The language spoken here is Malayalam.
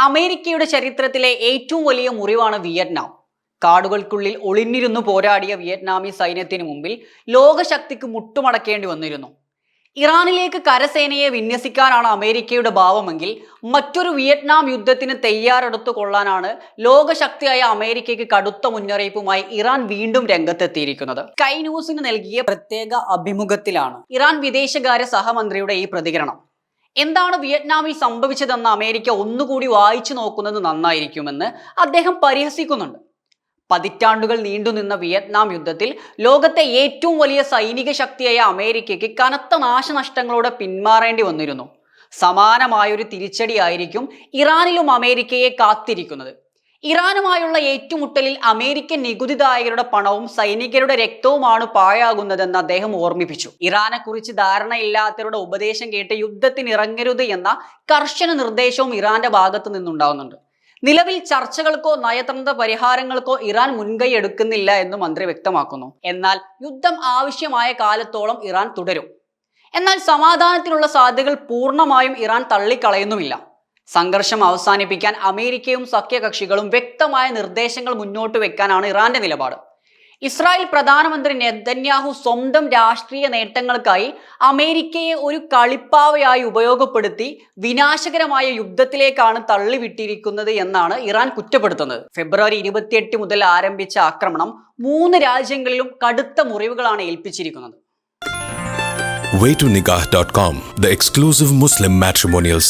അമേരിക്കയുടെ ചരിത്രത്തിലെ ഏറ്റവും വലിയ മുറിവാണ് വിയറ്റ്നാം. കാടുകൾക്കുള്ളിൽ ഒളിഞ്ഞിരുന്നു പോരാടിയ വിയറ്റ്നാമി സൈന്യത്തിന് മുമ്പിൽ ലോകശക്തിക്ക് മുട്ടുമടക്കേണ്ടി വന്നിരുന്നു. ഇറാനിലേക്ക് കരസേനയെ വിന്യസിക്കാനാണ് അമേരിക്കയുടെ ഭാവമെങ്കിൽ മറ്റൊരു വിയറ്റ്നാം യുദ്ധത്തിന് തയ്യാറെടുത്തു കൊള്ളാനാണ് ലോകശക്തിയായ അമേരിക്കയ്ക്ക് കടുത്ത മുന്നറിയിപ്പുമായി ഇറാൻ വീണ്ടും രംഗത്തെത്തിയിരിക്കുന്നത്. സ്കൈ ന്യൂസിന് നൽകിയ പ്രത്യേക അഭിമുഖത്തിലാണ് ഇറാൻ വിദേശകാര്യ സഹമന്ത്രിയുടെ ഈ പ്രതികരണം. എന്താണ് വിയറ്റ്നാമിൽ സംഭവിച്ചതെന്ന് അമേരിക്ക ഒന്നുകൂടി വായിച്ചു നോക്കുന്നത് നന്നായിരിക്കുമെന്ന് അദ്ദേഹം പരിഹസിക്കുന്നുണ്ട്. പതിറ്റാണ്ടുകൾ നീണ്ടുനിന്ന വിയറ്റ്നാം യുദ്ധത്തിൽ ലോകത്തെ ഏറ്റവും വലിയ സൈനിക ശക്തിയായ അമേരിക്കയ്ക്ക് കനത്ത നാശനഷ്ടങ്ങളോടെ പിന്മാറേണ്ടി വന്നിരുന്നു. സമാനമായൊരു തിരിച്ചടിയായിരിക്കും ഇറാനിലും അമേരിക്കയെ കാത്തിരിക്കുന്നത്. ഇറാനുമായുള്ള ഏറ്റുമുട്ടലിൽ അമേരിക്കൻ നികുതിദായകരുടെ പണവും സൈനികരുടെ രക്തവുമാണ് പാഴാകുന്നതെന്ന് അദ്ദേഹം ഓർമ്മിപ്പിച്ചു. ഇറാനെ കുറിച്ച് ധാരണയില്ലാത്തവരുടെ ഉപദേശം കേട്ട് യുദ്ധത്തിന് ഇറങ്ങരുത് എന്ന കർശന നിർദ്ദേശവും ഇറാന്റെ ഭാഗത്തു നിന്നുണ്ടാകുന്നുണ്ട്. നിലവിൽ ചർച്ചകൾക്കോ നയതന്ത്ര പരിഹാരങ്ങൾക്കോ ഇറാൻ മുൻകൈ എടുക്കുന്നില്ല എന്ന് മന്ത്രി വ്യക്തമാക്കുന്നു. എന്നാൽ യുദ്ധം ആവശ്യമായ കാലത്തോളം ഇറാൻ തുടരും. എന്നാൽ സമാധാനത്തിനുള്ള സാധ്യതകൾ പൂർണ്ണമായും ഇറാൻ തള്ളിക്കളയുന്നുമില്ല. സംഘർഷം അവസാനിപ്പിക്കാൻ അമേരിക്കയും സഖ്യകക്ഷികളും വ്യക്തമായ നിർദ്ദേശങ്ങൾ മുന്നോട്ട് വെക്കാനാണ് ഇറാന്റെ നിലപാട്. ഇസ്രായേൽ പ്രധാനമന്ത്രി നെതന്യാഹു സ്വന്തം രാഷ്ട്രീയ നേട്ടങ്ങൾക്കായി അമേരിക്കയെ ഒരു കളിപ്പാവയായി ഉപയോഗപ്പെടുത്തി വിനാശകരമായ യുദ്ധത്തിലേക്കാണ് തള്ളിവിട്ടിരിക്കുന്നത് എന്നാണ് ഇറാൻ കുറ്റപ്പെടുത്തുന്നത്. ഫെബ്രുവരി 28 മുതൽ ആരംഭിച്ച ആക്രമണം 3 രാജ്യങ്ങളിലും കടുത്ത മുറിവുകളാണ് ഏൽപ്പിച്ചിരിക്കുന്നത്. Waytonikah.com, the exclusive Muslim matrimonial site.